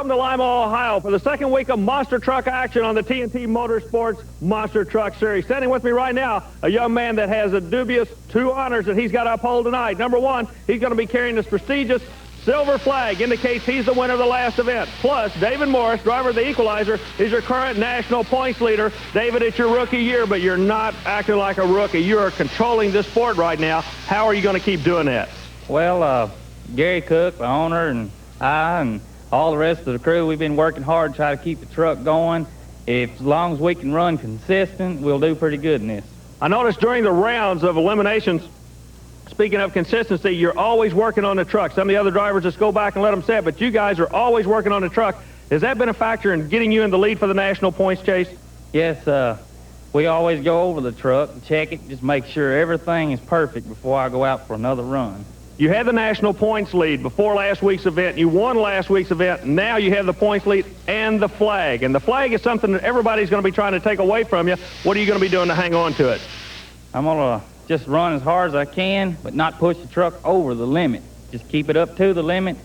Welcome to Lima, Ohio for the second week of monster truck action on the TNT Motorsports Monster Truck Series. Standing with me right now, a young man that has a dubious two honors that he's got to uphold tonight. Number one, he's going to be carrying this prestigious silver flag, indicates he's the winner of the last event. Plus, David Morris, driver of the Equalizer, is your current national points leader. David, it's your rookie year, but you're not acting like a rookie. You are controlling this sport right now. How are you going to keep doing that? Well, Gary Cook, the owner, and I, and all the rest of the crew, we've been working hard to try to keep the truck going. As long as we can run consistent, we'll do pretty good in this. I noticed during the rounds of eliminations, speaking of consistency, you're always working on the truck. Some of the other drivers just go back and let them set, but you guys are always working on the truck. Has that been a factor in getting you in the lead for the national points chase? Yes, we always go over the truck and check it, just make sure everything is perfect before I go out for another run. You had the national points lead before last week's event. You won last week's event. Now you have the points lead and the flag. And the flag is something that everybody's going to be trying to take away from you. What are you going to be doing to hang on to it? I'm going to just run as hard as I can, but not push the truck over the limit. Just keep it up to the limit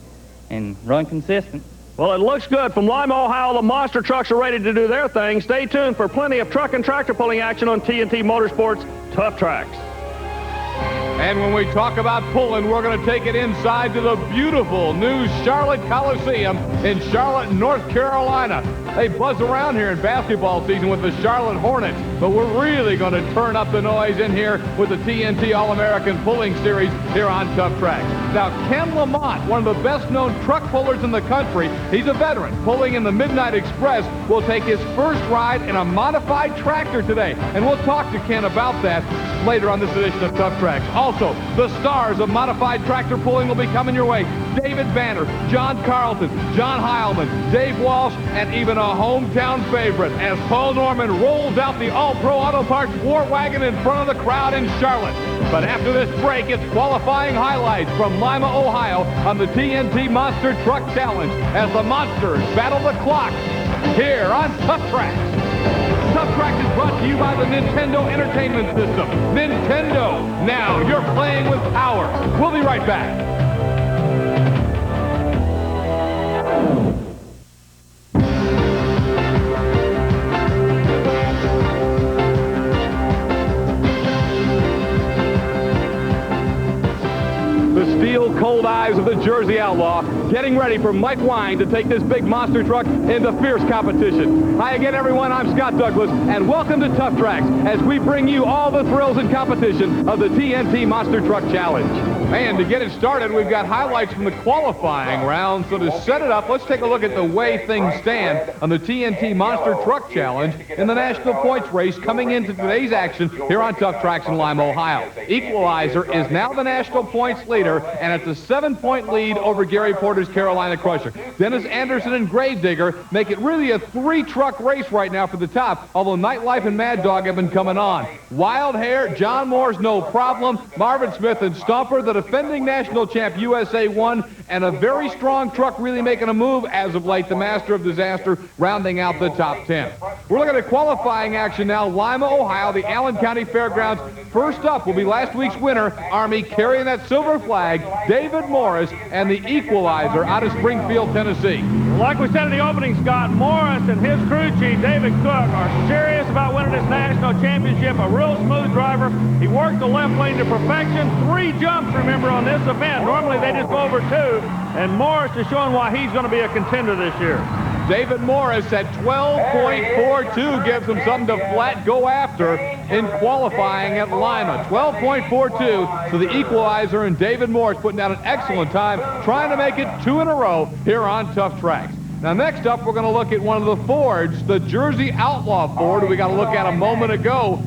and run consistent. Well, it looks good. From Lima, Ohio, the monster trucks are ready to do their thing. Stay tuned for plenty of truck and tractor pulling action on TNT Motorsports Tuff Trax. And when we talk about pulling, we're going to take it inside to the beautiful new Charlotte Coliseum in Charlotte, North Carolina. They buzz around here in basketball season with the Charlotte Hornets, but we're really going to turn up the noise in here with the TNT All-American Pulling Series here on Tuff Trax. Now, Ken Lamont, one of the best-known truck pullers in the country, he's a veteran pulling in the Midnight Express, will take his first ride in a modified tractor today. And we'll talk to Ken about that later on this edition of Tuff Trax. Also, the stars of modified tractor pulling will be coming your way. David Banner, John Carlton, John Heilman, Dave Walsh, and even a hometown favorite as Paul Norman rolls out the All-Pro Auto Parts War Wagon in front of the crowd in Charlotte. But after this break, it's qualifying highlights from Lima, Ohio on the TNT Monster Truck Challenge as the Monsters battle the clock here on Tuff Trax. Tuff Trax is brought to you by the Nintendo Entertainment System. Nintendo, now you're playing with power. We'll be right back. Cold eyes of the Jersey Outlaw, getting ready for Mike Wine to take this big monster truck into fierce competition. Hi again, everyone. I'm Scott Douglas, and welcome to Tuff Trax as we bring you all the thrills and competition of the TNT Monster Truck Challenge. And to get it started, we've got highlights from the qualifying round. So to set it up, let's take a look at the way things stand on the TNT Monster Truck Challenge in the national points race coming into today's action here on Tuff Trax in Lima, Ohio. Equalizer is now the national points leader, and it's a 7-point lead over Gary Porter's Carolina Crusher. Dennis Anderson and Gravedigger make it really a 3-truck race right now for the top, although Nightlife and Mad Dog have been coming on. Wild Hair, John Moore's No Problem, Marvin Smith and Stomper, the defending national champ USA 1, and a very strong truck really making a move as of late, the Master of Disaster, rounding out the top 10. We're looking at qualifying action now. Lima, Ohio, the Allen County Fairgrounds. First up will be last week's winner, Army, carrying that silver flag, David Morris, and the Equalizer out of Springfield, Tennessee. Like we said in the opening, Scott, Morris and his crew chief, David Cook, are serious about winning this national championship. A real smooth driver. He worked the left lane to perfection. 3 jumps, remember, on this event. Normally they just go over 2. And Morris is showing why he's going to be a contender this year. David Morris at 12.42 gives him something to flat go after in qualifying at Lima. 12.42 for the Equalizer, and David Morris putting out an excellent time, trying to make it 2 in a row here on Tuff Trax. Now, next up, we're going to look at one of the Fords, the Jersey Outlaw Ford, who we got to look at a moment ago.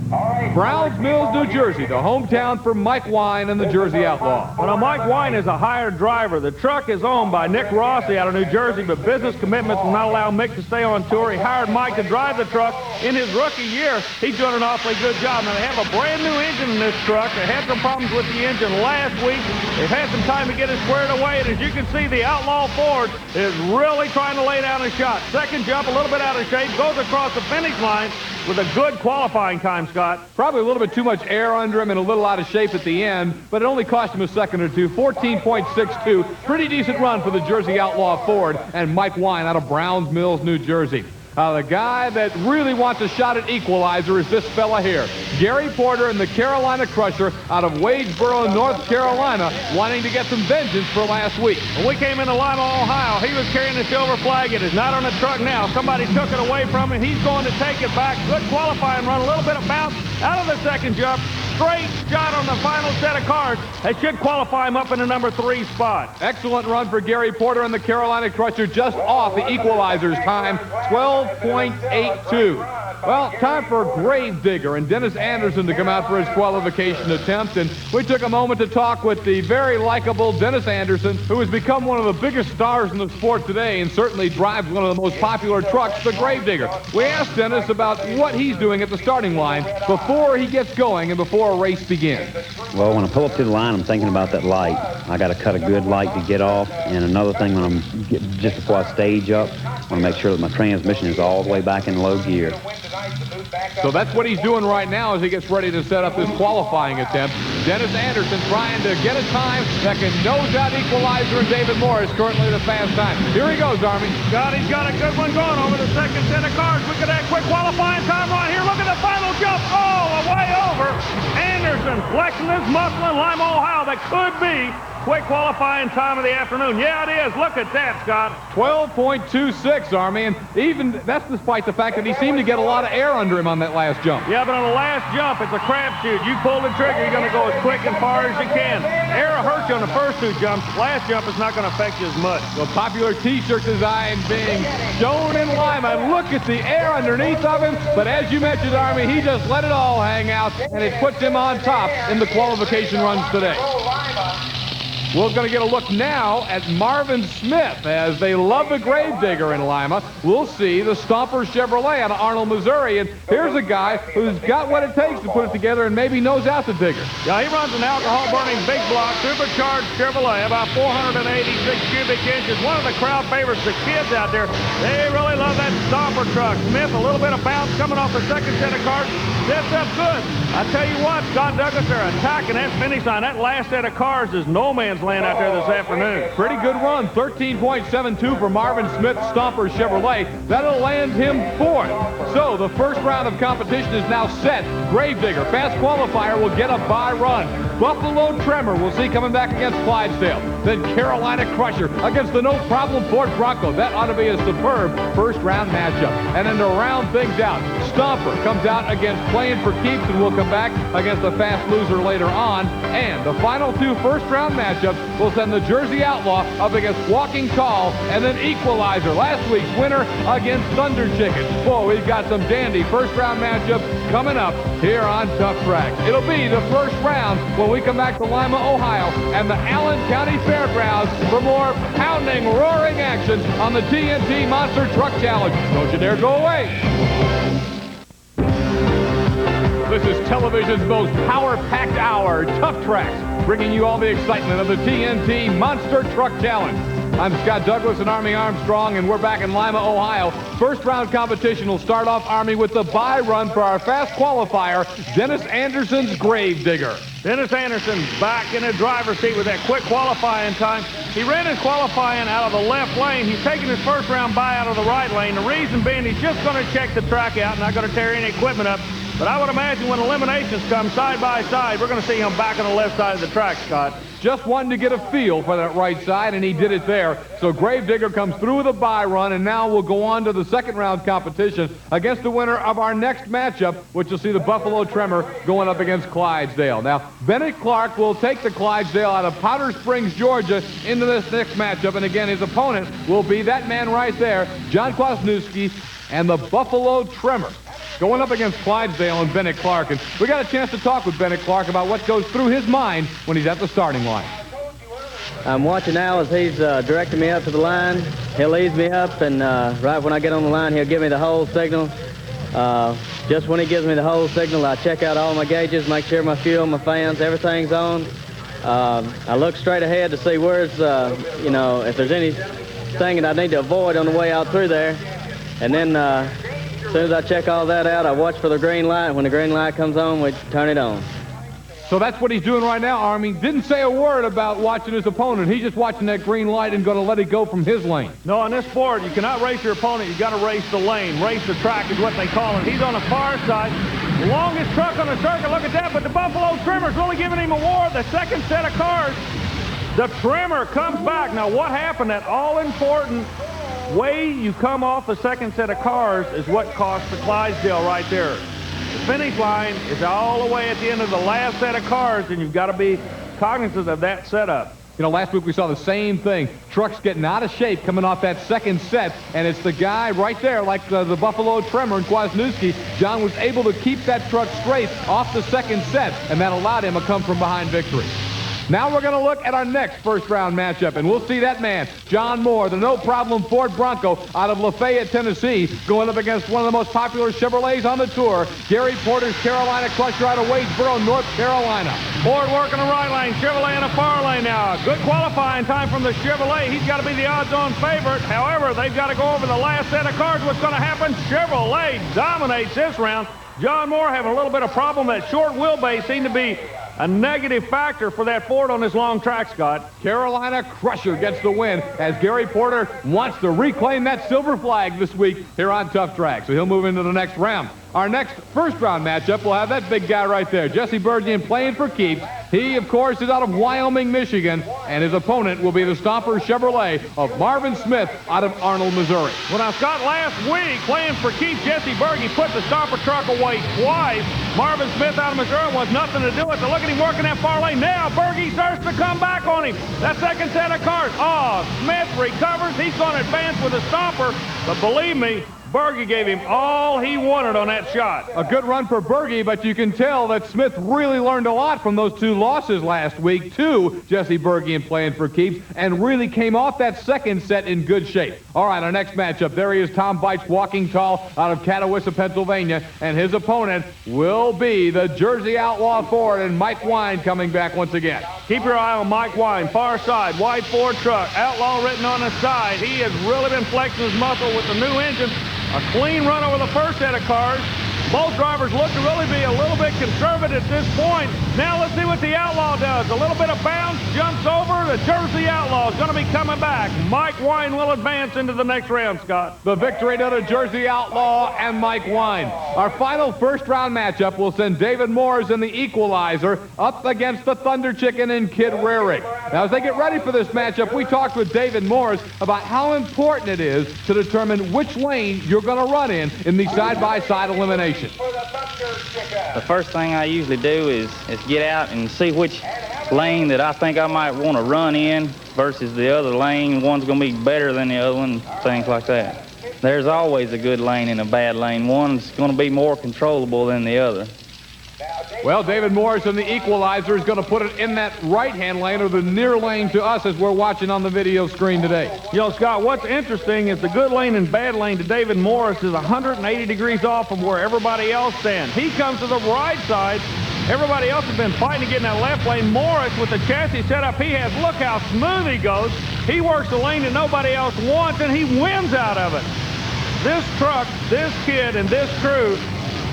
Browns Mills, New Jersey, the hometown for Mike Wine and the Jersey Outlaw. Well, now, Mike Wine is a hired driver. The truck is owned by Nick Rossi out of New Jersey, but business commitments will not allow Mick to stay on tour. He hired Mike to drive the truck. In his rookie year, he's doing an awfully good job. Now, they have a brand-new engine in this truck. They had some problems with the engine last week. They've had some time to get it squared away, and as you can see, the Outlaw Ford is really trying to lay down a shot. Second jump, a little bit out of shape, goes across the finish line, with a good qualifying time, Scott. Probably a little bit too much air under him and a little out of shape at the end, but it only cost him a second or two. 14.62. Pretty decent run for the Jersey Outlaw Ford and Mike Wine out of Browns Mills, New Jersey. The guy that really wants a shot at equalizer is this fella here. Gary Porter and the Carolina Crusher out of Wadesboro, North Carolina, wanting to get some vengeance for last week. When we came into Lima, Ohio, he was carrying the silver flag. It is not on the truck now. Somebody took it away from him. He's going to take it back. Good qualifying run. A little bit of bounce out of the second jump. Straight shot on the final set of cars. That should qualify him up in the number 3 spot. Excellent run for Gary Porter and the Carolina Crusher, just off the equalizer's time, 12.82. Well, time for Gravedigger and Dennis Anderson to come out for his qualification attempt. And we took a moment to talk with the very likable Dennis Anderson, who has become one of the biggest stars in the sport today and certainly drives one of the most popular trucks, the Gravedigger. We asked Dennis about what he's doing at the starting line before he gets going and before a race begins. Well, when I pull up to the line, I'm thinking about that light. I got to cut a good light to get off. And another thing, just before I stage up, I want to make sure that my transmission is all the way back in low gear. So that's what he's doing right now as he gets ready to set up his qualifying attempt. Dennis Anderson trying to get a time that can nose out equalizer, and David Morris currently the fast time. Here he goes, Army. Scott, he's got a good one going over the second set of cars. Look at that quick qualifying time right here. Look at the final jump. Oh, way over. Anderson flexing his muscle in Lima, Ohio. That could be quick qualifying time of the afternoon. Yeah, it is. Look at that, Scott. 12.26, Army, and even that's despite the fact that he seemed to get a lot of air under him on that last jump. Yeah, but on the last jump, it's a crapshoot. You pull the trigger, you're going to go as quick and far as you can. Air will hurt you on the first 2 jumps. Last jump is not going to affect you as much. The popular T-shirt design being shown in Lima. And look at the air underneath of him. But as you mentioned, Army, he just let it all hang out, and it puts him on top in the qualification runs today. We're going to get a look now at Marvin Smith, as they love the Gravedigger in Lima. We'll see the Stomper Chevrolet out of Arnold, Missouri. And here's a guy who's got what it takes to put it together and maybe knows out the digger. Yeah, he runs an alcohol-burning big block, supercharged Chevrolet, about 486 cubic inches. One of the crowd favorites, the kids out there. They really love that Stomper truck. Smith, a little bit of bounce coming off the second set of cars. Sets up good. I tell you what, Scott Douglas, they're attacking that finish line. That last set of cars is no man's land out there this afternoon. Pretty good run, 13.72 for Marvin Smith Stomper Chevrolet. That'll land him 4th. So the first round of competition is now set. Gravedigger, fast qualifier, will get a bye run. Buffalo Tremor we'll see coming back against Clydesdale. Then Carolina Crusher against the no-problem Ford Bronco. That ought to be a superb first-round matchup. And then to round things out, Stomper comes out against Playing for Keeps and will come back against the fast loser later on. And the final 2 first-round matchups will send the Jersey Outlaw up against Walking Tall and then Equalizer, last week's winner, against Thunder Chicken. Boy, we've got some dandy first-round matchups coming up here on Tuff Trax. It'll be the first round when we come back to Lima, Ohio, and the Allen County Fairgrounds for more pounding, roaring action on the TNT Monster Truck Challenge. Don't you dare go away. This is television's most power-packed hour, Tuff Trax, bringing you all the excitement of the TNT Monster Truck Challenge. I'm Scott Douglas and Army Armstrong, and we're back in Lima, Ohio. First round competition will start off, Army, with the bye run for our fast qualifier, Dennis Anderson's Gravedigger. Dennis Anderson back in the driver's seat with that quick qualifying time. He ran his qualifying out of the left lane. He's taking his first round bye out of the right lane. The reason being he's just going to check the track out, not going to tear any equipment up. But I would imagine when eliminations come side by side, we're going to see him back on the left side of the track, Scott. Just wanted to get a feel for that right side, and he did it there. So Gravedigger comes through with a bye run, and now we'll go on to the second round competition against the winner of our next matchup, which will see the Buffalo Tremor going up against Clydesdale. Now, Bennett Clark will take the Clydesdale out of Powder Springs, Georgia, into this next matchup. And again, his opponent will be that man right there, John Kwasniewski, and the Buffalo Tremor, going up against Clydesdale and Bennett Clark. And we got a chance to talk with Bennett Clark about what goes through his mind when he's at the starting line. I'm watching now as he's directing me up to the line. He'll ease me up, and right when I get on the line, he'll give me the whole signal. Just when he gives me the whole signal, I check out all my gauges, make sure my fuel, my fans, everything's on. I look straight ahead to see where's, if there's anything that I need to avoid on the way out through there. And then As soon as I check all that out, I watch for the green light. When the green light comes on, we turn it on. So that's what he's doing right now, Army. Didn't say a word about watching his opponent. He's just watching that green light and going to let it go from his lane. No, in this sport, you cannot race your opponent. You got to race the lane. Race the track is what they call it. He's on the far side. Longest truck on the circuit. Look at that. But the Buffalo Trimmer's really giving him a war. The second set of cars. The Trimmer comes back. Now, what happened? That all-important way you come off the second set of cars is what cost the Clydesdale right there. The finish line is all the way at the end of the last set of cars, and you've got to be cognizant of that setup. You know, last week we saw the same thing. Trucks getting out of shape coming off that second set, and it's the guy right there, like the Buffalo Trimmer and Kwasniewski. John was able to keep that truck straight off the second set, and that allowed him a come-from-behind victory. Now we're going to look at our next first-round matchup, and we'll see that man, John Moore, the no-problem Ford Bronco out of Lafayette, Tennessee, going up against one of the most popular Chevrolets on the tour, Gary Porter's Carolina Crusher out of Wadesboro, North Carolina. Ford working the right lane, Chevrolet in the far lane now. Good qualifying time from the Chevrolet. He's got to be the odds-on favorite. However, they've got to go over the last set of cars. What's going to happen? Chevrolet dominates this round. John Moore having a little bit of problem. That short wheelbase seemed to be a negative factor for that Ford on this long track, Scott. Carolina Crusher gets the win as Gary Porter wants to reclaim that silver flag this week here on Tuff Trax. So he'll move into the next round. Our next first-round matchup will have that big guy right there, Jesse Bergian, playing for keeps. He, of course, is out of Wyoming, Michigan, and his opponent will be the Stomper Chevrolet of Marvin Smith out of Arnold, Missouri. Well, now, Scott, last week, playing for keeps, Jesse Berge put the Stomper truck away twice. Marvin Smith out of Missouri was nothing to do with it. Look at him working that far lane. Now, Berge starts to come back on him. That second set of cars. Oh, Smith recovers. He's going to advance with a Stomper, but believe me, Berge gave him all he wanted on that shot. A good run for Berge, but you can tell that Smith really learned a lot from those two losses last week to Jesse Bergian playing for keeps and really came off that second set in good shape. All right, our next matchup, there he is, Tom Bites, walking tall out of Catawissa, Pennsylvania, and his opponent will be the Jersey Outlaw Ford and Mike Wine coming back once again. Keep your eye on Mike Wine, far side, white Ford truck, Outlaw written on the side. He has really been flexing his muscle with the new engine. A clean run over the first set of cars. Both drivers look to really be a little bit conservative at this point. Now let's see what the Outlaw does. A little bit of bounce, jumps over. The Jersey Outlaw is going to be coming back. Mike Wine will advance into the next round, Scott. The victory to the Jersey Outlaw and Mike Wine. Our final first-round matchup will send David Moores in the Equalizer up against the Thunder Chicken and Kid Rarig. Now, as they get ready for this matchup, we talked with David Moores about how important it is to determine which lane you're going to run in the side-by-side elimination. The first thing I usually do is get out and see which lane that I think I might want to run in versus the other lane. One's going to be better than the other one, things like that. There's always a good lane and a bad lane. One's going to be more controllable than the other. Well, David Morris in the Equalizer is going to put it in that right-hand lane or the near lane to us as we're watching on the video screen today. You know, Scott, what's interesting is the good lane and bad lane to David Morris is 180 degrees off from where everybody else stands. He comes to the right side. Everybody else has been fighting to get in that left lane. Morris, with the chassis setup he has, look how smooth he goes. He works the lane that nobody else wants, and he wins out of it. This truck, this kid, and this crew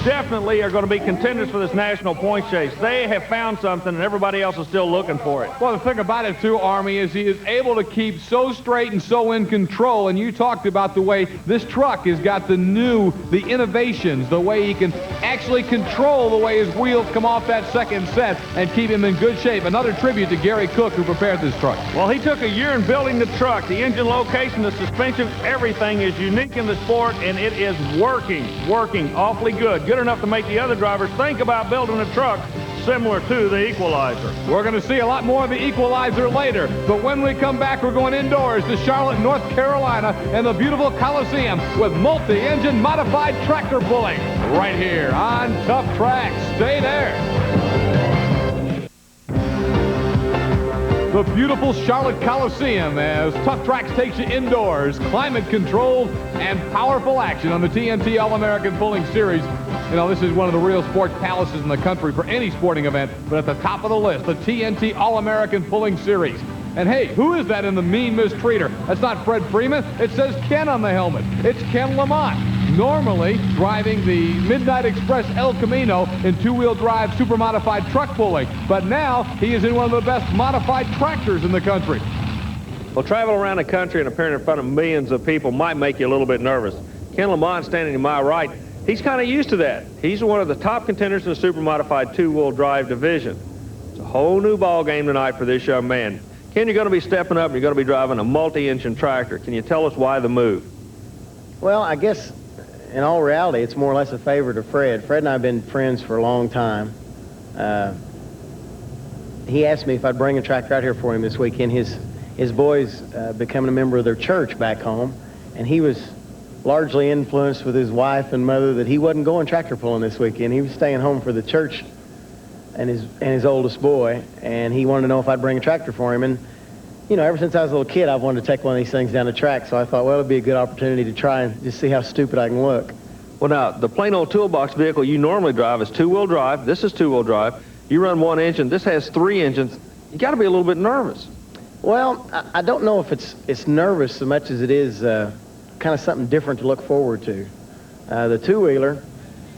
definitely are going to be contenders for this national point chase. They have found something, and everybody else is still looking for it. Well, the thing about it, too, Army, is he is able to keep so straight and so in control, and you talked about the way this truck has got the innovations, the way he can actually control the way his wheels come off that second set and keep him in good shape. Another tribute to Gary Cook, who prepared this truck. Well, he took a year in building the truck. The engine location, the suspension, everything is unique in the sport, and it is working awfully good. Good enough to make the other drivers think about building a truck similar to the Equalizer. We're going to see a lot more of the Equalizer later, but when we come back, we're going indoors to Charlotte, North Carolina, and the beautiful Coliseum with multi-engine modified tractor pulling right here on Tuff Trax. Stay there. The beautiful Charlotte Coliseum as Tuff Trax takes you indoors, climate-controlled and powerful action on the TNT All-American Pulling Series. You know, this is one of the real sports palaces in the country for any sporting event, but at the top of the list, the TNT All-American Pulling Series. And hey, who is that in the mean mistreater? That's not Fred Freeman. It says Ken on the helmet. It's Ken Lamont. normally driving the Midnight Express El Camino in two-wheel drive super modified truck pulling. But now he is in one of the best modified tractors in the country. Well, traveling around the country and appearing in front of millions of people might make you a little bit nervous. Ken Lamont standing to my right, he's kind of used to that. He's one of the top contenders in the super modified two-wheel drive division. It's a whole new ball game tonight for this young man. Ken, you're going to be stepping up and you're going to be driving a multi-engine tractor. Can you tell us why the move? Well, I guess in all reality, it's more or less a favor to Fred. Fred and I have been friends for a long time. He asked me if I'd bring a tractor out here for him this weekend. His boys becoming a member of their church back home, and he was largely influenced with his wife and mother that he wasn't going tractor pulling this weekend. He was staying home for the church and his oldest boy, and he wanted to know if I'd bring a tractor for him. And you know, ever since I was a little kid, I've wanted to take one of these things down the track, so I thought, well, it'd be a good opportunity to try and just see how stupid I can look. Well, now, the plain old toolbox vehicle you normally drive is two-wheel drive. This is two-wheel drive. You run one engine. This has three engines. You got to be a little bit nervous. Well, I don't know if it's nervous so much as it is kind of something different to look forward to. The two-wheeler,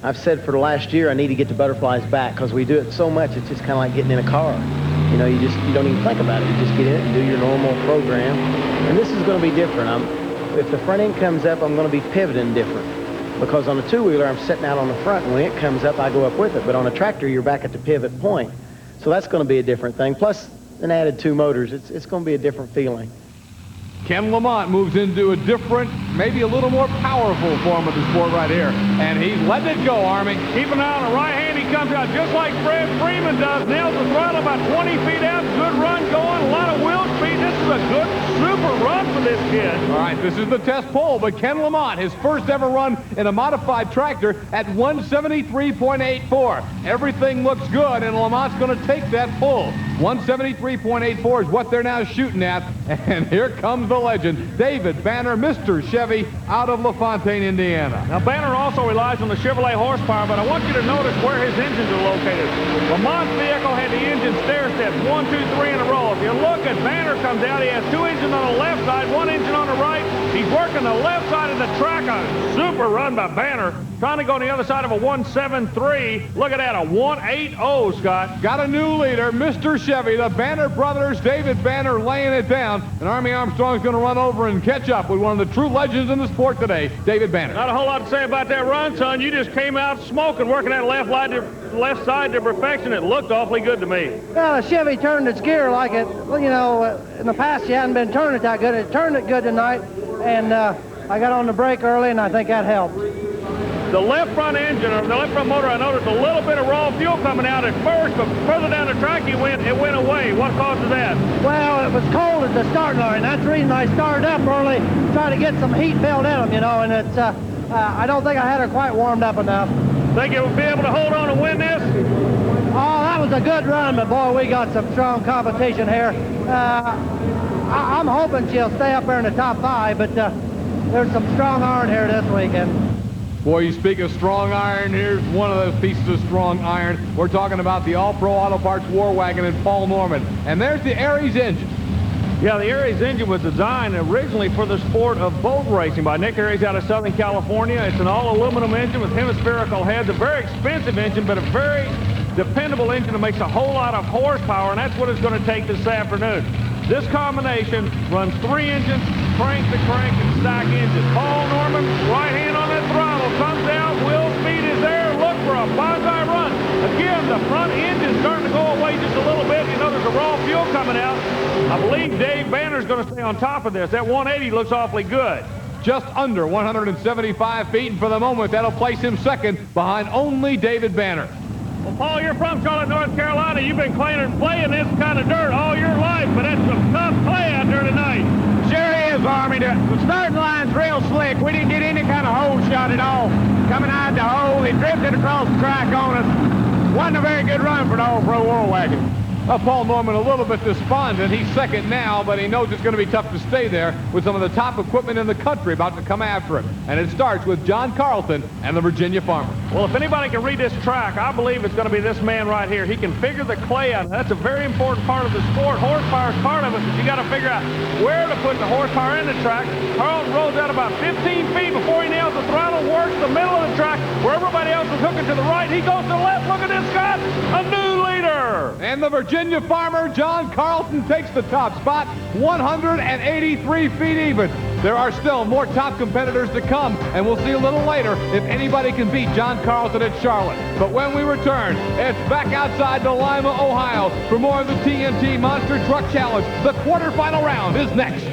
I've said for the last year I need to get the butterflies back because we do it so much, it's just kind of like getting in a car. You know, you don't even think about it. You just get in it and do your normal program. And this is going to be different. If the front end comes up, I'm going to be pivoting different. Because on a two-wheeler, I'm sitting out on the front, and when it comes up, I go up with it. But on a tractor, you're back at the pivot point. So that's going to be a different thing. Plus, an added two motors. It's going to be a different feeling. Ken Lamont moves into a different, maybe a little more powerful form of the sport right here. And he's letting it go, Army. Keep an eye on the right hand. He comes out just like Fred Freeman does. Nails the throttle about 20 feet out. Good run going. A lot of wheel speed. This is a good super run for this kid. All right, this is the test pull, but Ken Lamont, his first ever run in a modified tractor at 173.84. Everything looks good, and Lamont's going to take that pull. 173.84 is what they're now shooting at. And here comes the legend, David Banner, Mr. Chevy, out of LaFontaine, Indiana. Now, Banner also relies on the Chevrolet horsepower, but I want you to notice where his engines are located. Lamont's vehicle had the engine stair steps, 1, 2, 3 in a row. If you look at Banner comes out, he has two engines on the left side, one engine on the right. He's working the left side of the track. A super run by Banner. Trying to go on the other side of a 173. Look at that, a 180, Scott. Got a new leader, Mr. Chevy. The Banner brothers, David Banner laying it down. And Army Armstrong's going to run over and catch up with one of the true legends in the sport today, David Banner. Not a whole lot to say about that run, son. You just came out smoking, working that left side to perfection. It looked awfully good to me. Well, the Chevy turned its gear like it, well, you know, in the past you hadn't been turning it that good. It turned it good tonight, and I got on the brake early, and I think that helped. The left front engine, or the left front motor, I noticed a little bit of raw fuel coming out at first, but further down the track it went away. What causes that? Well, it was cold at the starting line. That's the reason I started up early, trying to get some heat built in them, you know, and it's, I don't think I had her quite warmed up enough. Think you'll be able to hold on and win this? Oh, that was a good run, but boy, we got some strong competition here. I'm hoping she'll stay up there in the top 5, but there's some strong iron here this weekend. Boy, you speak of strong iron. Here's one of those pieces of strong iron. We're talking about the All-Pro Auto Parts War Wagon and Paul Norman. And there's the Aries engine. Yeah, the Aries engine was designed originally for the sport of boat racing by Nick Aries out of Southern California. It's an all-aluminum engine with hemispherical heads, a very expensive engine, but a very dependable engine that makes a whole lot of horsepower, and that's what it's going to take this afternoon. This combination runs 3 engines, crank to crank, and stack engines. Paul Norman, right hand on that throttle, comes out, wheel speed is there, look for a bonsai run. Again, the front engine's starting to go away just a little bit. You know there's a raw fuel coming out. I believe Dave Banner's going to stay on top of this. That 180 looks awfully good. Just under 175 feet, and for the moment, that'll place him second behind only David Banner. Well, Paul, you're from Charlotte, North Carolina. You've been playing this kind of dirt all your life, but that's some tough play out there tonight. Sure is, Army. The starting line's real slick. We didn't get any kind of hole shot at all. Coming out the hole, he drifted across the track on us. Wasn't a very good run for the All-Pro War Wagon. Paul Norman a little bit despondent. He's second now, but he knows it's going to be tough to stay there with some of the top equipment in the country about to come after him. And it starts with John Carlton and the Virginia Farmer. Well, if anybody can read this track, I believe it's going to be this man right here. He can figure the clay out. That's a very important part of the sport. Horsepower is part of it, but you got to figure out where to put the horsepower in the track. Carlton rolls out about 15 feet before he nails the throttle, works the middle of the track where everybody else is hooking to the right. He goes to the left. Look at this, Scott. A new leader. And the Virginia Farmer, John Carlton, takes the top spot, 183 feet even. There are still more top competitors to come, and we'll see a little later if anybody can beat John Carlton at Charlotte. But when we return, it's back outside to Lima, Ohio for more of the TNT Monster Truck Challenge. The quarterfinal round is next.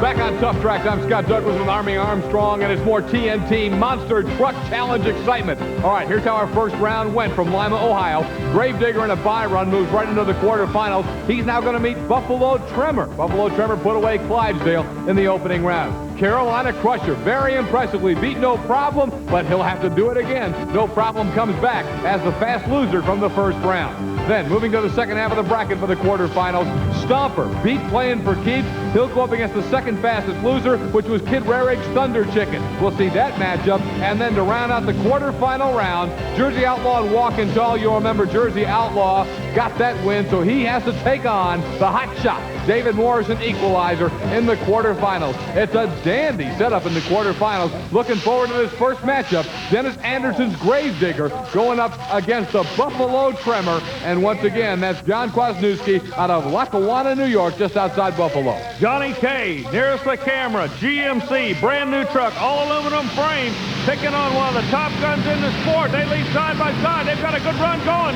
Back on Tuff Trax, I'm Scott Douglas with Army Armstrong, and it's more TNT Monster Truck Challenge excitement. All right, here's how our first round went from Lima, Ohio. Gravedigger in a bye run moves right into the quarterfinals. He's now going to meet Buffalo Tremor. Buffalo Tremor put away Clydesdale in the opening round. Carolina Crusher, very impressively, beat No Problem, but he'll have to do it again. No Problem comes back as the fast loser from the first round. Then, moving to the second half of the bracket for the quarterfinals, Stomper beat Playing for Keeps. He'll go up against the second fastest loser, which was Kid Rarig's Thunder Chicken. We'll see that matchup. And then to round out the quarterfinal round, Jersey Outlaw and Walking Tall. You'll remember Jersey Outlaw got that win, so he has to take on the hot shot, David Morrison Equalizer, in the quarterfinals. It's a dandy setup in the quarterfinals. Looking forward to this first matchup. Dennis Anderson's Gravedigger going up against the Buffalo Tremor. And once again, that's John Kwasniewski out of Lackawanna, New York, just outside Buffalo. Johnny K, nearest the camera, GMC, brand new truck, all aluminum frame, picking on one of the top guns in the sport. They lead side by side. They've got a good run going.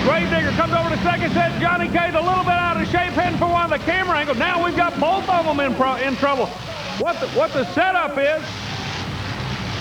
Gravedigger comes over to second set. Johnny K's a little bit out of shape, heading for one of the camera angles. Now we've got both of them in trouble. What the setup is,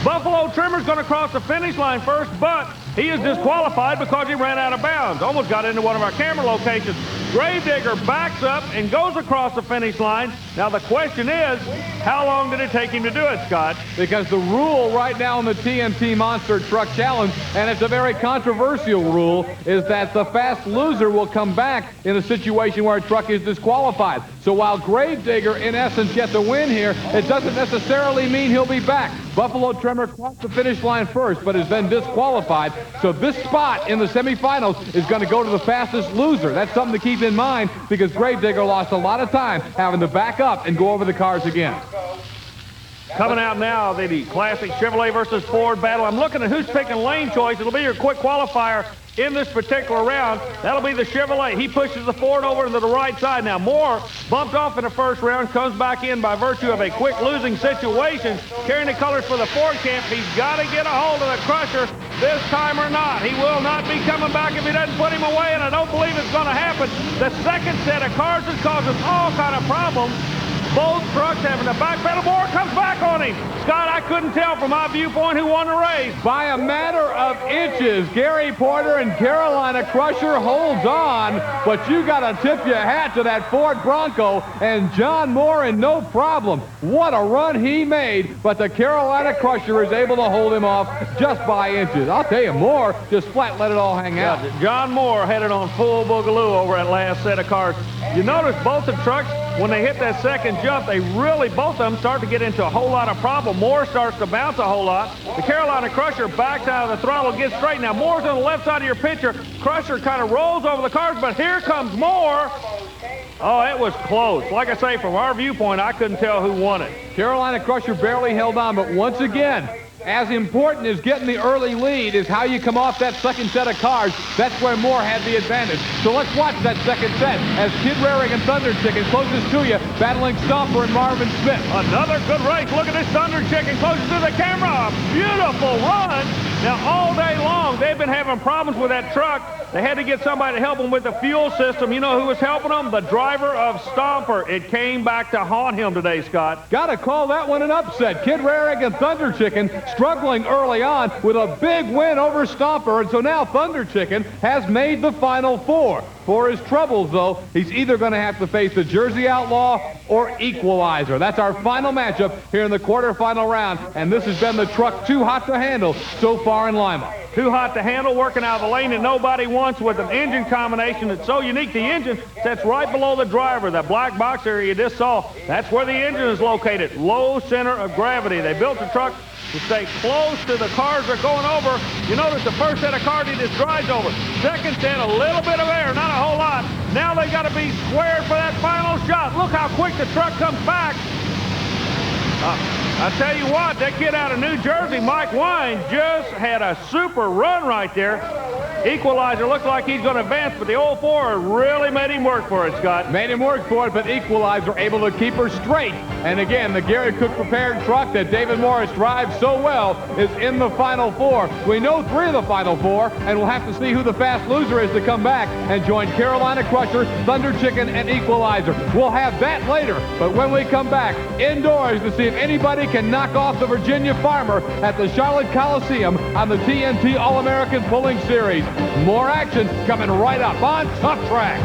Buffalo Tremor's going to cross the finish line first, but he is disqualified because he ran out of bounds. Almost got into one of our camera locations. Gravedigger backs up and goes across the finish line. Now the question is, how long did it take him to do it, Scott? Because the rule right now in the TNT Monster Truck Challenge, and it's a very controversial rule, is that the fast loser will come back in a situation where a truck is disqualified. So while Gravedigger, in essence, gets a win here, it doesn't necessarily mean he'll be back. Buffalo Tremor crossed the finish line first, but has been disqualified. So this spot in the semifinals is going to go to the fastest loser. That's something to keep in mind because Gravedigger lost a lot of time having to back up and go over the cars again. Coming out now, the classic Chevrolet versus Ford battle. I'm looking at who's picking lane choice. It'll be your quick qualifier in this particular round. That'll be the Chevrolet. He pushes the Ford over to the right side. Now, Moore bumped off in the first round, comes back in by virtue of a quick losing situation, carrying the colors for the Ford camp. He's got to get a hold of the Crusher this time or not. He will not be coming back if he doesn't put him away, and I don't believe it's going to happen. The second set of cars is causing all kind of problems. Both trucks having to backpedal. Moore comes back on him. Scott, I couldn't tell from my viewpoint who won the race. By a matter of inches, Gary Porter and Carolina Crusher holds on, but you got to tip your hat to that Ford Bronco and John Moore, and no problem. What a run he made, but the Carolina Crusher is able to hold him off just by inches. I'll tell you, Moore just flat let it all hang out. John Moore headed on full boogaloo over that last set of cars. You notice both the trucks, when they hit that second jump, they really, both of them start to get into a whole lot of problem. Moore starts to bounce a whole lot. The Carolina Crusher backs out of the throttle, gets straight. Now, Moore's on the left side of your picture. Crusher kind of rolls over the cars, but here comes Moore. Oh, it was close. Like I say, from our viewpoint, I couldn't tell who won it. Carolina Crusher barely held on, but once again, as important as getting the early lead is how you come off that second set of cars. That's where Moore had the advantage. So let's watch that second set as Kid Rarig and Thunder Chicken closest to you, battling Stomper and Marvin Smith. Another good race. Look at this Thunder Chicken closest to the camera. A beautiful run. Now, all day long, they've been having problems with that truck. They had to get somebody to help them with the fuel system. You know who was helping them? The driver of Stomper. It came back to haunt him today, Scott. Got to call that one an upset. Kid Rarig and Thunder Chicken struggling early on with a big win over Stomper, and so now Thunder Chicken has made the Final Four. For his troubles, though, he's either going to have to face the Jersey Outlaw or Equalizer. That's our final matchup here in the quarterfinal round, and this has been the truck too hot to handle so far in Lima. Too hot to handle, working out of the lane that nobody wants with an engine combination that's so unique. The engine sits right below the driver. That black box area you just saw, that's where the engine is located. Low center of gravity. They built the truck to stay close to the cars they're going over. You notice the first set of cars he just drives over. Second set, a little bit of air, not a whole lot. Now they got to be squared for that final shot. Look how quick the truck comes back. I tell you what, that kid out of New Jersey, Mike Wine, just had a super run right there. Equalizer looks like he's going to advance, but the old four really made him work for it, Scott. Made him work for it, but Equalizer able to keep her straight. And again, the Gary Cook prepared truck that David Morris drives so well is in the Final Four. We know 3 of the Final Four, and we'll have to see who the fast loser is to come back and join Carolina Crusher, Thunder Chicken, and Equalizer. We'll have that later, but when we come back indoors to see if anybody can knock off the Virginia Farmer at the Charlotte Coliseum on the TNT All-American Pulling Series. More action coming right up on Tuff Trax.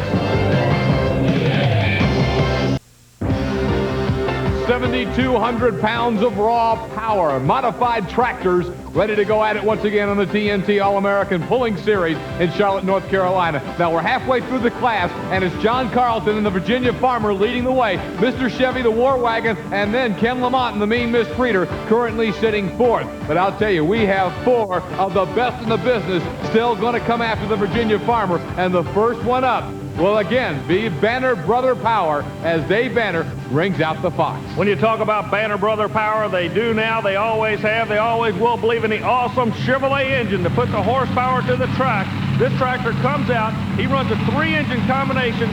7,200 pounds of raw power, modified tractors ready to go at it once again on the TNT All-American Pulling Series in Charlotte, North Carolina. Now we're halfway through the class, and it's John Carlton and the Virginia Farmer leading the way. Mr. Chevy, the War Wagon, and then Ken Lamont and the Mean Miss Preeter currently sitting 4th. But I'll tell you, we have 4 of the best in the business still going to come after the Virginia Farmer, and the first one up will again be Banner Brother Power as Dave Banner rings out the Fox. When you talk about Banner Brother Power, they do now, they always have, they always will believe in the awesome Chevrolet engine to put the horsepower to the track. This tractor comes out, he runs a 3-engine combination,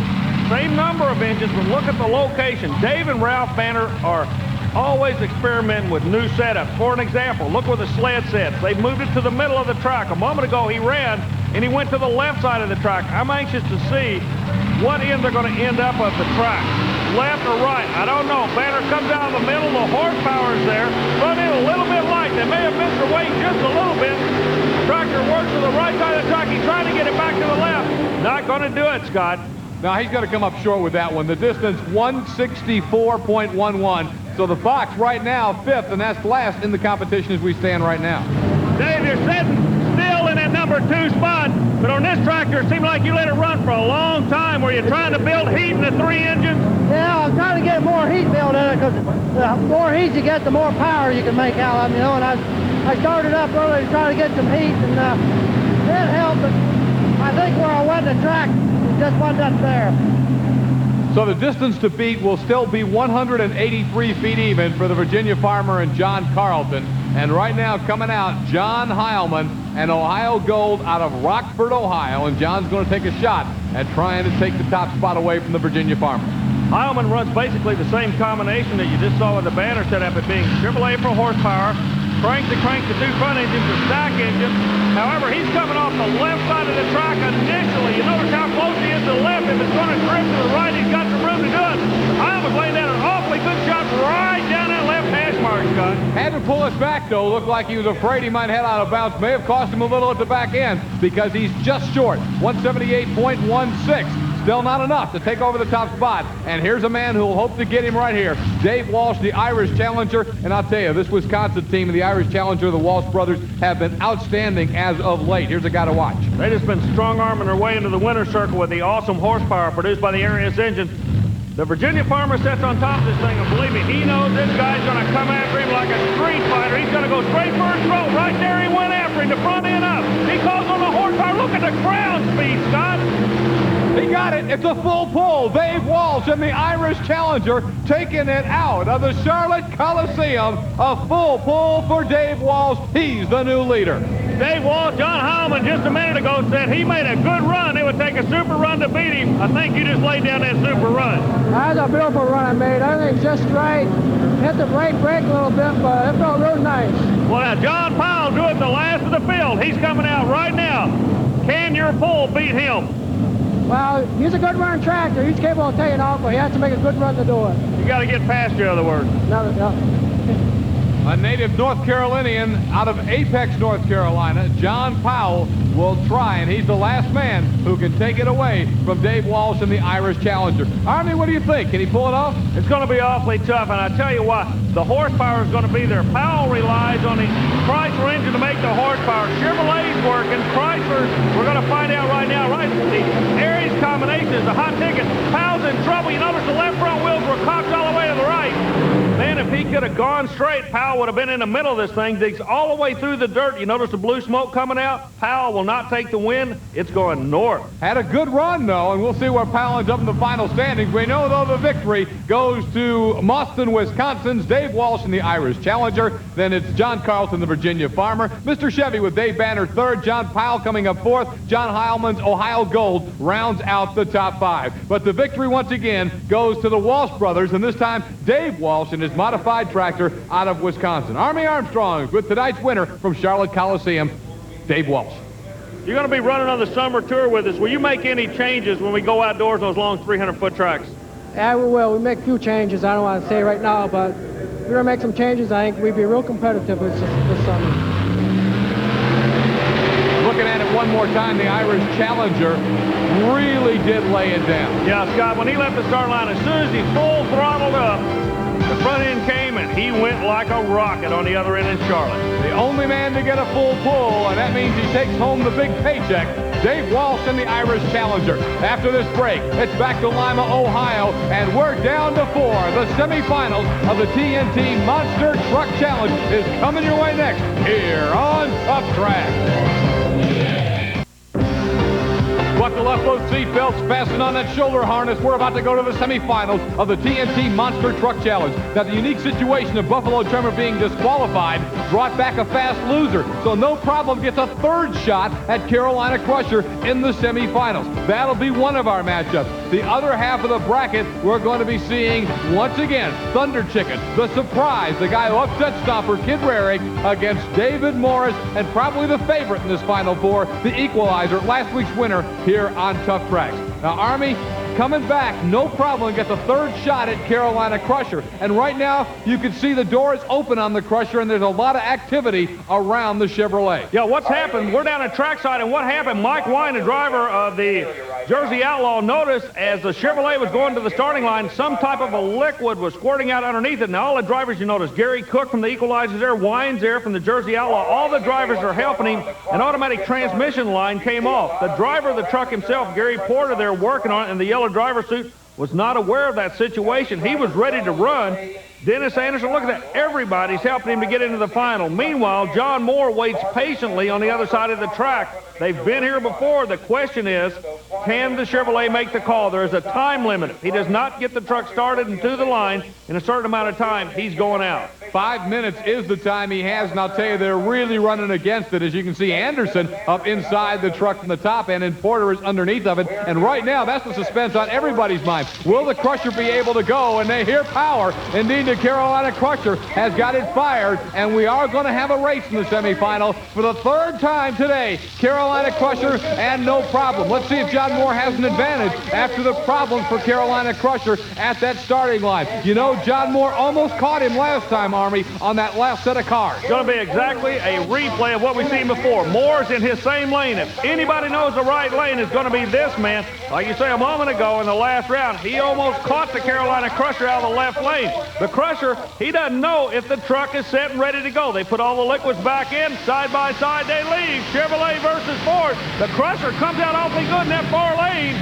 same number of engines, but look at the location. Dave and Ralph Banner are always experimenting with new setups. For an example, look where the sled sits. They moved it to the middle of the track. A moment ago he ran and he went to the left side of the track. I'm anxious to see what end they're going to end up of the track. Left or right, I don't know. Banner comes out in the middle, the horsepower is there. Front end a little bit light. They may have missed their weight just a little bit. Tractor works to the right side of the track. He's trying to get it back to the left. Not going to do it, Scott. Now he's going to come up short with that one. The distance 164.11. So the Fox right now 5th, and that's last in the competition as we stand right now. Dave, you're sitting still in that number 2 spot, but on this tractor it seemed like you let it run for a long time. Were you trying to build heat in the 3 engines? Yeah, I'm trying to get more heat built in it, because the more heat you get, the more power you can make out of them, you know. And I started up early to try to get some heat, and it helped, but I think where I went the track, it just wasn't there. So the distance to beat will still be 183 feet even for the Virginia Farmer and John Carlton. And right now coming out, John Heilman, an Ohio Gold out of Rockford, Ohio. And John's going to take a shot at trying to take the top spot away from the Virginia Farmer. Heilman runs basically the same combination that you just saw with the Banner setup, it being Chevrolet for horsepower, crank the 2 front engines, the stack engine. However, he's coming off the left side of the track initially. You notice how close he is to the left. If it's going to drift to the right, he's got some room to do it. Heilman's laying down an awfully good shot right down that left hash mark, Scott. Had to pull us back, though. Looked like he was afraid he might head out of bounds. May have cost him a little at the back end because he's just short, 178.16. Still not enough to take over the top spot. And here's a man who will hope to get him right here. Dave Walsh, the Irish Challenger. And I'll tell you, this Wisconsin team and the Irish Challenger, the Walsh brothers, have been outstanding as of late. Here's a guy to watch. They've just been strong-arming their way into the winner's circle with the awesome horsepower produced by the Arius engine. The Virginia Farmer sits on top of this thing, and believe me, he knows this guy's going to come after him like a street fighter. He's going to go straight for his throat. Right there he went after him, the front end up. He calls on the horsepower. Look at the ground speed, Scott. He got it. It's a full pull. Dave Walsh and the Irish Challenger taking it out of the Charlotte Coliseum. A full pull for Dave Walsh. He's the new leader. Dave Walsh, John Heilman just a minute ago said he made a good run. It would take a super run to beat him. I think you just laid down that super run. That's a beautiful run I made. Everything's just right. Hit the brake a little bit, but it felt real nice. Well, now, John Powell drew it the last of the field. He's coming out right now. Can your pull beat him? Well, he's a good running tractor. He's capable of taking off, but he has to make a good run to do it. You got to get past you, in other words. No. A native North Carolinian out of Apex, North Carolina, John Powell, will try, and he's the last man who can take it away from Dave Walsh and the Irish Challenger. Army, what do you think? Can he pull it off? It's going to be awfully tough, and I tell you what, the horsepower is going to be there. Powell relies on the Chrysler engine to make the horsepower. Chevrolet's working. Chrysler, we're going to find out right now, right? The Aries combination is a hot ticket. Powell's in trouble. You notice the left front wheels were cocked all the way to the right. Man, if he could have gone straight, Powell would have been in the middle of this thing. Digs all the way through the dirt. You notice the blue smoke coming out? Powell will not take the win. It's going north. Had a good run, though, and we'll see where Powell ends up in the final standings. We know, though, the victory goes to Boston, Wisconsin's Dave Walsh and the Irish Challenger. Then it's John Carlton, the Virginia Farmer. Mr. Chevy with Dave Banner third. John Powell coming up fourth. John Heilman's Ohio Gold rounds out the top 5. But the victory, once again, goes to the Walsh brothers, and this time Dave Walsh and his modified tractor out of Wisconsin. Army Armstrongs with tonight's winner from Charlotte Coliseum, Dave Walsh. You're going to be running on the summer tour with us. Will you make any changes when we go outdoors on those long 300-foot tracks? Yeah, we will. We make a few changes. I don't want to say right now, but we're going to make some changes. I think we'll be real competitive this summer. Looking at it one more time, the Irish Challenger really did lay it down. Yeah, Scott, when he left the start line, as soon as he full throttled up, the front end came and he went like a rocket on the other end in Charlotte. The only man to get a full pull, and that means he takes home the big paycheck. Dave Walsh and the Irish Challenger. After this break, it's back to Lima, Ohio, and we're down to 4. The semifinals of the TNT Monster Truck Challenge is coming your way next here on Tuff Trax. Buckle up those seatbelts, fasten on that shoulder harness. We're about to go to the semifinals of the TNT Monster Truck Challenge. Now, the unique situation of Buffalo Tremor being disqualified brought back a fast loser, so no problem gets a third shot at Carolina Crusher in the semifinals. That'll be one of our matchups. The other half of the bracket, we're going to be seeing, once again, Thunder Chicken, the surprise, the guy who upset Stomper, Kid Rarig, against David Morris, and probably the favorite in this Final Four, the equalizer, last week's winner, here on Tuff Trax. Now, Army coming back, no problem, gets a third shot at Carolina Crusher. And right now, you can see the doors open on the Crusher, and there's a lot of activity around the Chevrolet. Yeah, what's happened? We're down at trackside, and what happened? Mike Wine, the driver of the Jersey Outlaw, noticed as the Chevrolet was going to the starting line, some type of a liquid was squirting out underneath it. Now, all the drivers, you notice, Gary Cook from the Equalizers there, Wine's there from the Jersey Outlaw. All the drivers are helping him. An automatic transmission line came off. The driver of the truck himself, Gary Porter, there working on it in the yellow driver suit, was not aware of that situation. He was ready to run. Dennis Anderson, look at that. Everybody's helping him to get into the final. Meanwhile, John Moore waits patiently on the other side of the track. They've been here before. The question is, can the Chevrolet make the call? There is a time limit. If he does not get the truck started and to the line in a certain amount of time, he's going out. 5 minutes is the time he has, and I'll tell you, they're really running against it. As you can see, Anderson up inside the truck from the top end, and Porter is underneath of it. And right now, that's the suspense on everybody's mind. Will the Crusher be able to go? And they hear power. Indeed, the Carolina Crusher has got it fired, and we are going to have a race in the semifinal for the third time today. Carolina Crusher, and no problem. Let's see if John Moore has an advantage after the problems for Carolina Crusher at that starting line. You know, John Moore almost caught him last time, Army, on that last set of cars. It's going to be exactly a replay of what we've seen before. Moore's in his same lane. If anybody knows the right lane, it's going to be this man. Like you say a moment ago in the last round, he almost caught the Carolina Crusher out of the left lane. The Crusher, he doesn't know if the truck is set and ready to go. They put all the liquids back in, side by side they leave. Chevrolet versus Ford. The Crusher comes out awfully good in that far lane.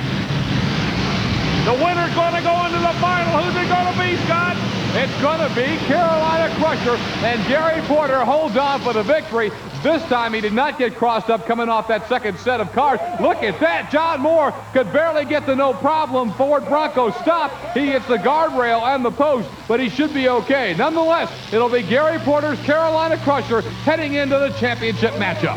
The winner's going to go into the final. Who's it going to be, Scott? It's going to be Carolina Crusher, and Gary Porter holds on for the victory. This time he did not get crossed up coming off that second set of cars. Look at that. John Moore could barely get the no problem Ford Bronco stop. He hits the guardrail and the post, but he should be okay. Nonetheless, it'll be Gary Porter's Carolina Crusher heading into the championship matchup.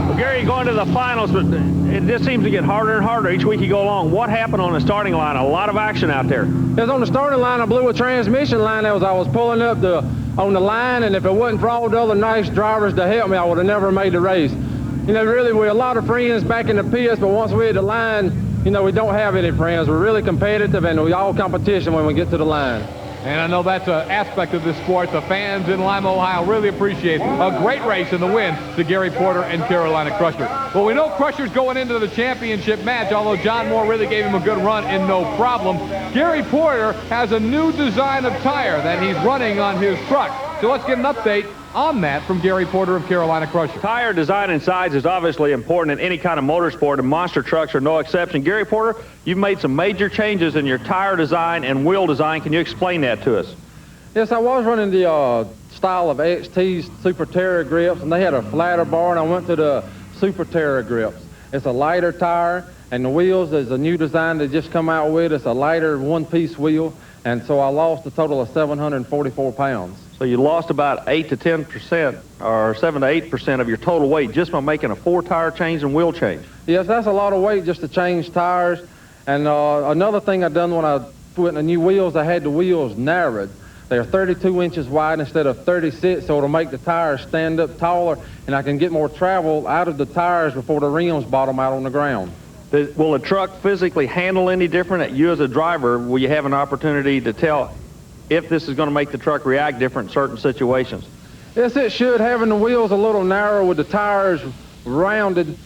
Well, Gary, going to the finals, but it just seems to get harder and harder each week you go along. What happened on the starting line? A lot of action out there. It was on the starting line. I blew a transmission line as I was pulling up on the line, and if it wasn't for all the other nice drivers to help me, I would have never made the race. You know, really, we're a lot of friends back in the pits, but once we hit the line, you know, we don't have any friends. We're really competitive, and we all competition when we get to the line. And I know that's an aspect of this sport the fans in Lima, Ohio really appreciate. A great race in the win to Gary Porter and Carolina Crusher. Well, we know Crusher's going into the championship match, although John Moore really gave him a good run in no problem. Gary Porter has a new design of tire that he's running on his truck. So let's get an update on that from Gary Porter of Carolina Crusher. Tire design and size is obviously important in any kind of motorsport, and monster trucks are no exception. Gary Porter, you've made some major changes in your tire design and wheel design. Can you explain that to us? Yes, I was running the style of XT's Super Terra grips, and they had a flatter bar, and I went to the Super Terra grips. It's a lighter tire, and the wheels is a new design they just come out with. It's a lighter one-piece wheel, and so I lost a total of 744 pounds. So you lost about 8 to 10% or 7 to 8% of your total weight just by making a 4-tire change and wheel change. Yes, that's a lot of weight just to change tires. And another thing I done when I put in the new wheels, I had the wheels narrowed. They're 32 inches wide instead of 36, so it'll make the tires stand up taller, and I can get more travel out of the tires before the rims bottom out on the ground. Will the truck physically handle any different? You as a driver, will you have an opportunity to tell if this is going to make the truck react different in certain situations? Yes, it should. Having the wheels a little narrow with the tires rounded,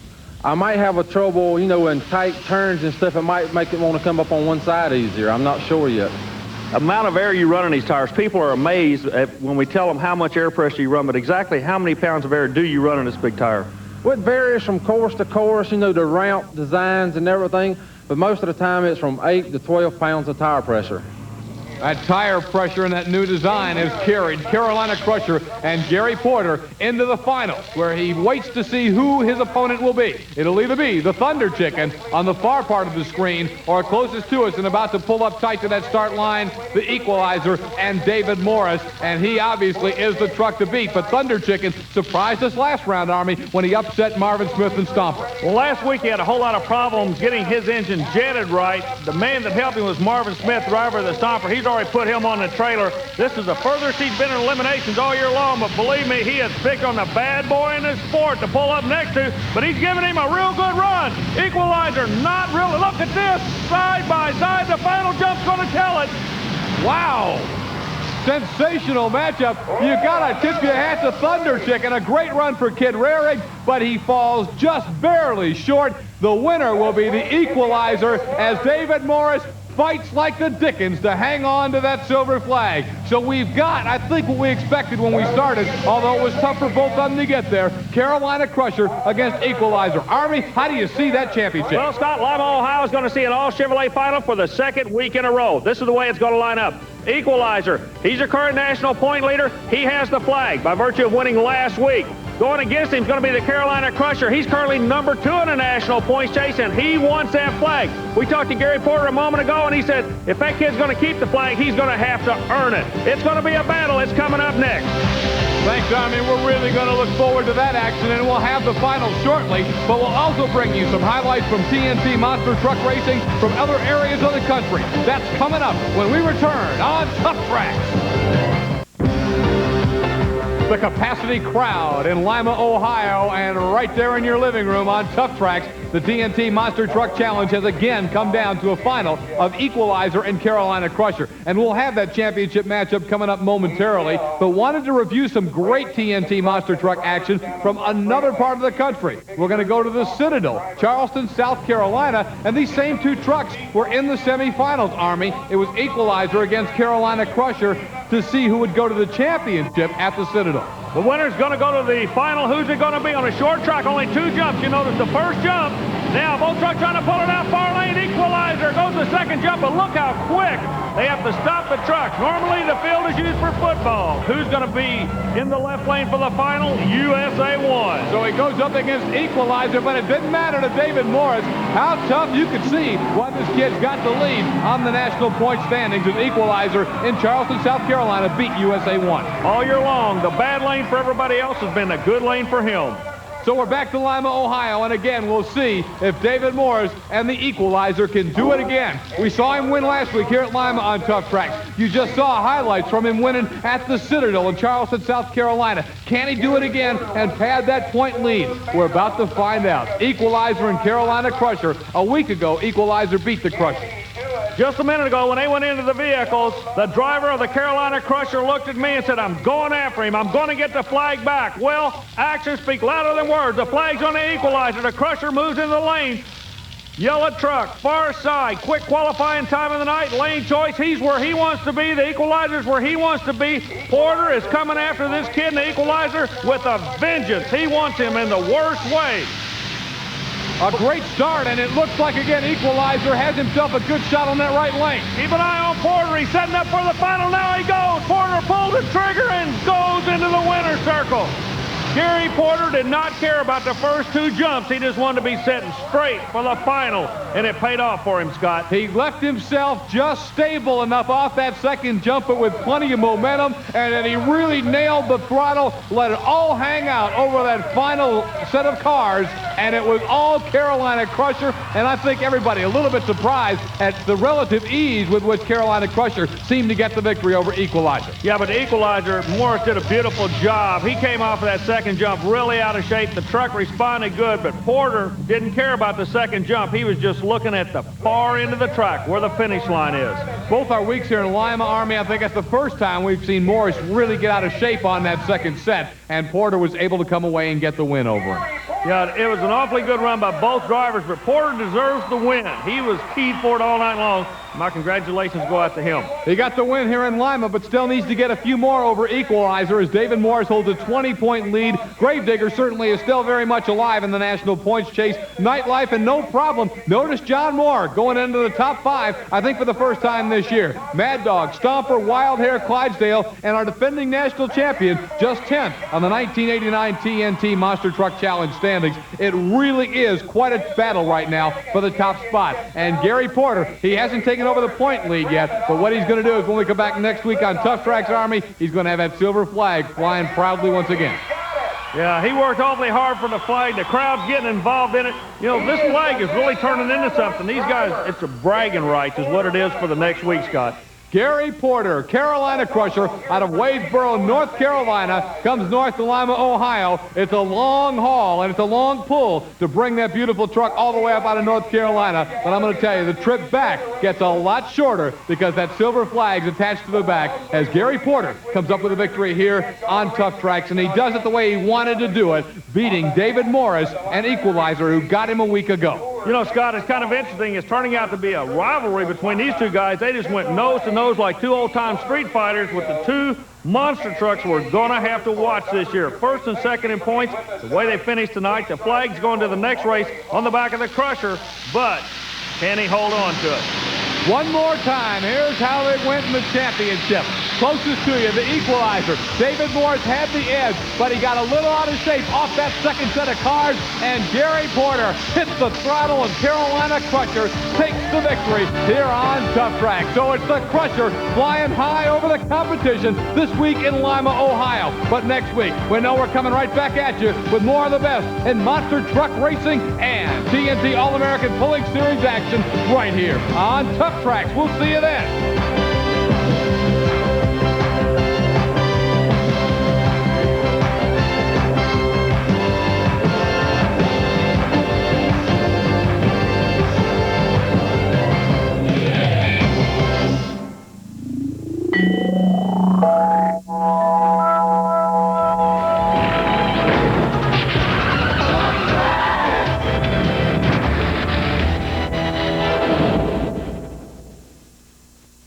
I might have a trouble, you know, in tight turns and stuff. It might make it want to come up on one side easier. I'm not sure yet. Amount of air you run in these tires, people are amazed when we tell them how much air pressure you run, but exactly how many pounds of air do you run in this big tire? Well, it varies from course to course, you know, the ramp designs and everything, but most of the time it's from 8 to 12 pounds of tire pressure. That tire pressure and that new design has carried Carolina Crusher and Gary Porter into the finals, where he waits to see who his opponent will be. It'll either be the Thunder Chicken on the far part of the screen, or closest to us and about to pull up tight to that start line, the Equalizer and David Morris. And he obviously is the truck to beat. But Thunder Chicken surprised us last round, Army, when he upset Marvin Smith and Stomper. Well, last week he had a whole lot of problems getting his engine jetted right. The man that helped him was Marvin Smith, driver of the Stomper. He's already put him on the trailer. This is the furthest he's been in eliminations all year long, but believe me, he has picked on the bad boy in the sport to pull up next to, but he's giving him a real good run. Equalizer, not really. Look at this, side by side. The final jump's going to tell it. Wow. Sensational matchup. You got to tip your hat to Thunder Chicken. A great run for Kid Rarig, but he falls just barely short. The winner will be the Equalizer as David Morris fights like the dickens to hang on to that silver flag. So we've got, I think, what we expected when we started, although it was tough for both of them to get there. Carolina Crusher against Equalizer. Army, how do you see that championship? Well, Scott, Lima, Ohio is going to see an all-Chevrolet final for the second week in a row. This is the way it's going to line up. Equalizer, he's your current national point leader. He has the flag by virtue of winning last week. Going against him is going to be the Carolina Crusher. He's currently number 2 in the national points chase, and he wants that flag. We talked to Gary Porter a moment ago, and he said if that kid's going to keep the flag, he's going to have to earn it. It's going to be a battle. It's coming up next. Thanks, Army. We're really going to look forward to that action, and we'll have the finals shortly, but we'll also bring you some highlights from TNT Monster Truck Racing from other areas of the country. That's coming up when we return on Tuff Trax. The capacity crowd in Lima, Ohio, and right there in your living room on Tuff Trax, the TNT Monster Truck Challenge has again come down to a final of Equalizer and Carolina Crusher. And we'll have that championship matchup coming up momentarily, but wanted to review some great TNT Monster Truck action from another part of the country. We're going to go to the Citadel, Charleston, South Carolina, and these same two trucks were in the semifinals, Army. It was Equalizer against Carolina Crusher to see who would go to the championship at the Citadel. The winner's going to go to the final. Who's it going to be on a short track? Only 2 jumps. You notice the first jump. Now both trucks trying to pull it out. Far lane Equalizer goes the second jump, but look how quick they have to stop the truck. Normally the field is used for football. Who's going to be in the left lane for the final? USA 1. So he goes up against Equalizer, but it didn't matter to David Morris. How tough you could see what this kid's got to lead on the national point standings as Equalizer in Charleston, South Carolina beat USA 1. All year long, the bad lane for everybody else has been a good lane for him. So we're back to Lima, Ohio, and again, we'll see if David Morris and the Equalizer can do it again. We saw him win last week here at Lima on Tuff Trax. You just saw highlights from him winning at the Citadel in Charleston, South Carolina. Can he do it again and pad that point lead? We're about to find out. Equalizer and Carolina Crusher. A week ago, Equalizer beat the Crusher. Just a minute ago, when they went into the vehicles, the driver of the Carolina Crusher looked at me and said, I'm going after him. I'm going to get the flag back. Well, actions speak louder than words. The flag's on the equalizer. The Crusher moves into the lane. Yellow truck, far side, quick qualifying time of the night, lane choice. He's where he wants to be. The equalizer's where he wants to be. Porter is coming after this kid in the equalizer with a vengeance. He wants him in the worst way. A great start, and it looks like, again, Equalizer has himself a good shot on that right lane. Keep an eye on Porter. He's setting up for the final. Now he goes. Porter pulls the trigger and goes into the winner's circle. Gary Porter did not care about the first two jumps. He just wanted to be setting straight for the final, and it paid off for him, Scott. He left himself just stable enough off that second jump, but with plenty of momentum, and then he really nailed the throttle, let it all hang out over that final set of cars, and it was all Carolina Crusher, and I think everybody a little bit surprised at the relative ease with which Carolina Crusher seemed to get the victory over Equalizer. Yeah, but the Equalizer, Morris did a beautiful job. He came off of that second jump really out of shape. The truck responded good, but Porter didn't care about the second jump. He was just looking at the far end of the track where the finish line is. Both our weeks here in Lima, Army, I think that's the first time we've seen Morris really get out of shape on that second set, and Porter was able to come away and get the win over him. Yeah, it was an awfully good run by both drivers, but Porter deserves the win. He was keyed for it all night long. My congratulations go out to him. He got the win here in Lima, but still needs to get a few more over Equalizer as David Morris holds a 20-point lead. Gravedigger certainly is still very much alive in the national points chase. Nightlife and no problem. Notice John Moore going into the top 5, I think for the first time this year. Mad Dog, Stomper, Wild Hair, Clydesdale, and our defending national champion just 10th on the 1989 TNT Monster Truck Challenge standings. It really is quite a battle right now for the top spot. And Gary Porter, he hasn't taken over the point lead yet, but what he's going to do is when we come back next week on Tuff Trax, Army, he's going to have that silver flag flying proudly once again. Yeah, he worked awfully hard for the flag. The crowd's getting involved in it. You know, this flag is really turning into something. These guys, it's a bragging rights is what it is for the next week, Scott. Gary Porter, Carolina Crusher, out of Wadesboro, North Carolina, comes north to Lima, Ohio. It's a long haul, and it's a long pull to bring that beautiful truck all the way up out of North Carolina. But I'm going to tell you, the trip back gets a lot shorter because that silver flag's attached to the back as Gary Porter comes up with a victory here on Tuff Trax, and he does it the way he wanted to do it, beating David Morris, an Equalizer who got him a week ago. You know, Scott, it's kind of interesting. It's turning out to be a rivalry between these two guys. They just went nose to nose like two old-time street fighters with the two monster trucks we're going to have to watch this year. First and second in points, the way they finished tonight. The flag's going to the next race on the back of the Crusher, but can he hold on to it? One more time, here's how they went in the championship. Closest to you, the Equalizer. David Morris had the edge, but he got a little out of shape off that second set of cars, and Gary Porter hits the throttle, and Carolina Crusher takes the victory here on Tuff Trax. So it's the Crusher flying high over the competition this week in Lima, Ohio. But next week, we know we're coming right back at you with more of the best in monster truck racing and TNT All-American Pulling Series action right here on Tuff Trax. We'll see you then.